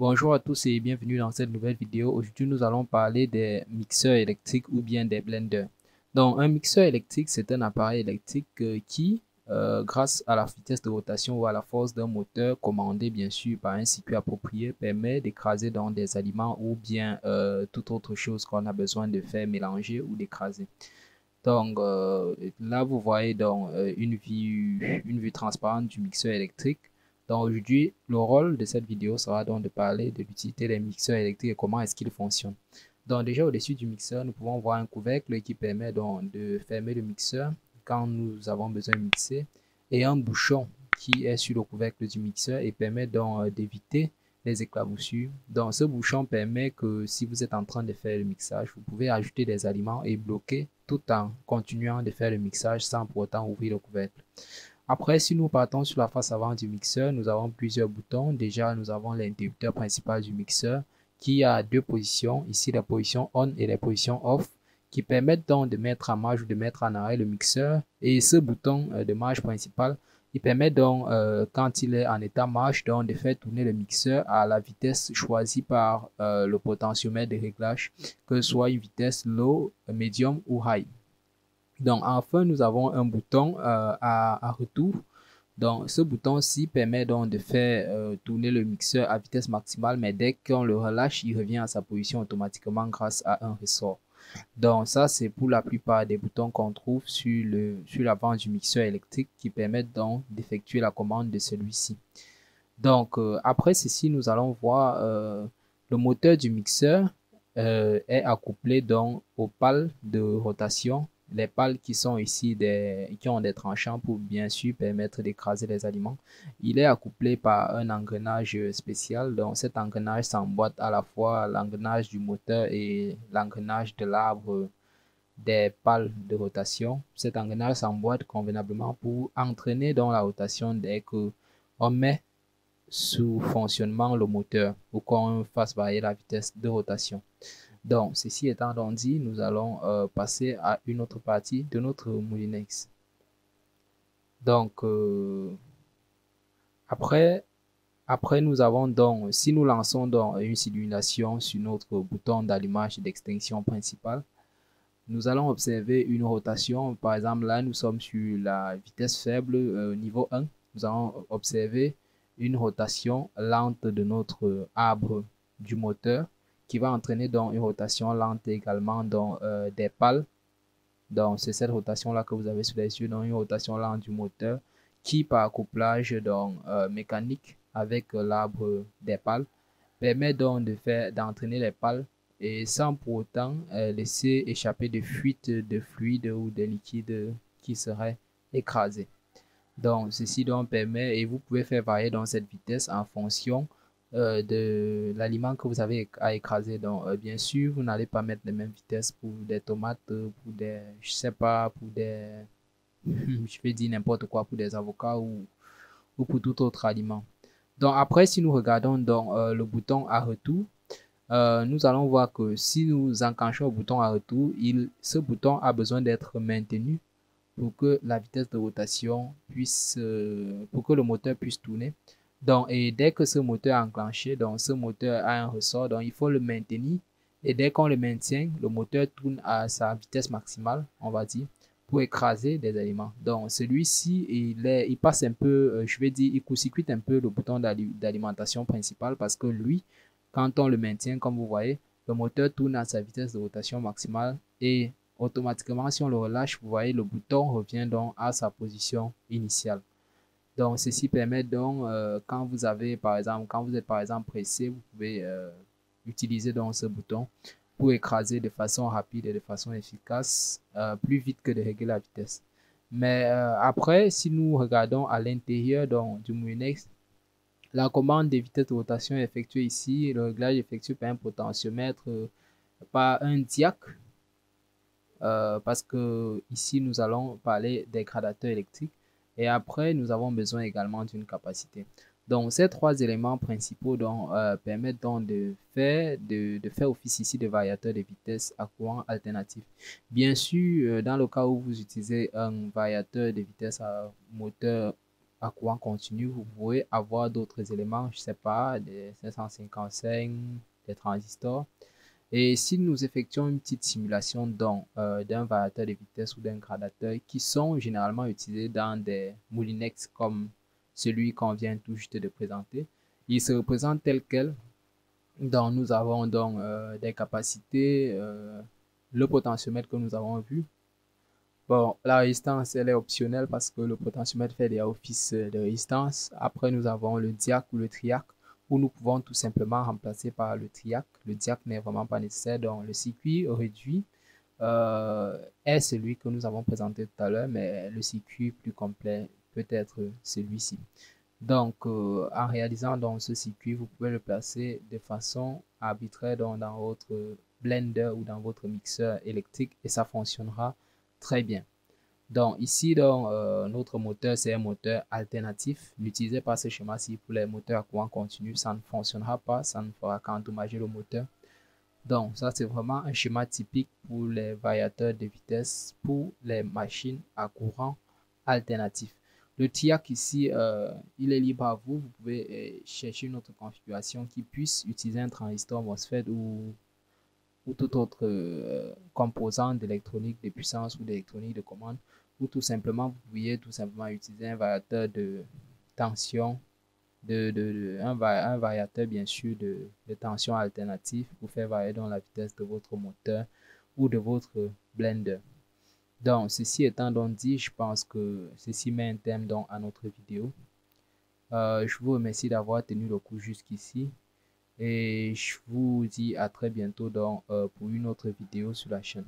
Bonjour à tous et bienvenue dans cette nouvelle vidéo. Aujourd'hui, nous allons parler des mixeurs électriques ou bien des blenders. Donc, un mixeur électrique, c'est un appareil électrique qui, grâce à la vitesse de rotation ou à la force d'un moteur commandé bien sûr par un circuit approprié, permet d'écraser dans des aliments ou bien toute autre chose qu'on a besoin de faire mélanger ou d'écraser. Donc, là, vous voyez donc une vue transparente du mixeur électrique. Donc, aujourd'hui, le rôle de cette vidéo sera donc de parler de l'utilité des mixeurs électriques et comment est-ce qu'ils fonctionnent. Donc, déjà, au-dessus du mixeur, nous pouvons voir un couvercle qui permet donc de fermer le mixeur quand nous avons besoin de mixer et un bouchon qui est sur le couvercle du mixeur et permet donc d'éviter les éclaboussures. Donc, ce bouchon permet que si vous êtes en train de faire le mixage, vous pouvez ajouter des aliments et bloquer tout en continuant de faire le mixage sans pour autant ouvrir le couvercle. Après, si nous partons sur la face avant du mixeur, nous avons plusieurs boutons. Déjà, nous avons l'interrupteur principal du mixeur qui a deux positions. Ici, la position on et la position off qui permettent donc de mettre en marche ou de mettre en arrêt le mixeur. Et ce bouton de marche principal, il permet donc, quand il est en état marche, donc de faire tourner le mixeur à la vitesse choisie par le potentiomètre de réglage, que ce soit une vitesse low, medium ou high. Donc, enfin, nous avons un bouton à retour. Donc, ce bouton-ci permet donc de faire tourner le mixeur à vitesse maximale, mais dès qu'on le relâche, il revient à sa position automatiquement grâce à un ressort. Donc, ça, c'est pour la plupart des boutons qu'on trouve sur l'avant du mixeur électrique qui permettent donc d'effectuer la commande de celui-ci. Donc, après ceci, nous allons voir le moteur du mixeur est accouplé donc aux pales de rotation. Les pales qui sont ici, qui ont des tranchants pour bien sûr permettre d'écraser les aliments. Il est accouplé par un engrenage spécial. Donc, cet engrenage s'emboîte à la fois l'engrenage du moteur et l'engrenage de l'arbre des pales de rotation. Cet engrenage s'emboîte convenablement pour entraîner dans la rotation dès que on met sous fonctionnement le moteur pour qu'on fasse varier la vitesse de rotation. Donc, ceci étant donc dit, nous allons passer à une autre partie de notre Moulinex. Donc, après, nous avons donc, si nous lançons donc une simulation sur notre bouton d'allumage et d'extinction principal, nous allons observer une rotation. Par exemple, là, nous sommes sur la vitesse faible niveau 1. Nous allons observer une rotation lente de notre arbre du moteur qui va entraîner donc une rotation lente également dans des pales. Donc, c'est cette rotation-là que vous avez sous les yeux, donc une rotation lente du moteur qui, par couplage donc, mécanique avec l'arbre des pales, permet donc d'entraîner les pales et sans pour autant laisser échapper de fuites de fluide ou de liquide qui seraient écrasés. Donc, ceci donc permet, et vous pouvez faire varier dans cette vitesse en fonction de l'aliment que vous avez à écraser. Donc, bien sûr, vous n'allez pas mettre les mêmes vitesses pour des tomates, pour des, je sais pas, pour des, je vais dire n'importe quoi, pour des avocats ou pour tout autre aliment. Donc, après, si nous regardons donc le bouton à retour, nous allons voir que si nous enclenchons le bouton à retour, ce bouton a besoin d'être maintenu pour que la vitesse de rotation puisse, pour que le moteur puisse tourner. Donc, et dès que ce moteur est enclenché, donc ce moteur a un ressort, donc il faut le maintenir. Et dès qu'on le maintient, le moteur tourne à sa vitesse maximale, on va dire, pour écraser des aliments. Donc, celui-ci, il passe un peu, je vais dire, il court-circuite un peu le bouton d'alimentation principal parce que lui, quand on le maintient, comme vous voyez, le moteur tourne à sa vitesse de rotation maximale et automatiquement, si on le relâche, vous voyez, le bouton revient donc à sa position initiale. Donc, ceci permet donc, quand vous avez, par exemple, quand vous êtes par exemple pressé, vous pouvez utiliser donc ce bouton pour écraser de façon rapide et de façon efficace, plus vite que de régler la vitesse. Mais après, si nous regardons à l'intérieur du Moulinex, la commande des vitesses de rotation est effectuée ici, le réglage est effectué par un potentiomètre, par un diac, parce que ici nous allons parler des gradateurs électriques et après nous avons besoin également d'une capacité. Donc ces trois éléments principaux permettent donc de faire office ici de variateur de vitesse à courant alternatif. Bien sûr, dans le cas où vous utilisez un variateur de vitesse à moteur à courant continu, vous pouvez avoir d'autres éléments, je sais pas, des 555, des transistors. Et si nous effectuons une petite simulation d'un variateur de vitesse ou d'un gradateur qui sont généralement utilisés dans des moulinex comme celui qu'on vient tout juste de présenter, il se représente tel quel. Donc nous avons donc des capacités, le potentiomètre que nous avons vu. Bon, la résistance, elle est optionnelle parce que le potentiomètre fait des offices de résistance. Après, nous avons le diac ou le triac, où nous pouvons tout simplement remplacer par le triac. Le diac n'est vraiment pas nécessaire, donc le circuit réduit est celui que nous avons présenté tout à l'heure, mais le circuit plus complet peut être celui-ci. Donc, en réalisant donc ce circuit, vous pouvez le placer de façon arbitraire dans votre blender ou dans votre mixeur électrique et ça fonctionnera très bien. Donc ici, notre moteur, c'est un moteur alternatif. N'utilisez pas ce schéma-ci pour les moteurs à courant continu. Ça ne fonctionnera pas. Ça ne fera qu'endommager le moteur. Donc ça, c'est vraiment un schéma typique pour les variateurs de vitesse pour les machines à courant alternatif. Le TIAC ici, il est libre à vous. Vous pouvez chercher une autre configuration qui puisse utiliser un transistor MOSFET ou tout autre composant d'électronique de puissance ou d'électronique de commande, ou tout simplement, vous pourriez tout simplement utiliser un variateur de tension, un variateur bien sûr de tension alternative pour faire varier dans la vitesse de votre moteur ou de votre blender. Donc, ceci étant donc dit, je pense que ceci met un terme donc à notre vidéo. Je vous remercie d'avoir tenu le coup jusqu'ici. Et je vous dis à très bientôt pour une autre vidéo sur la chaîne.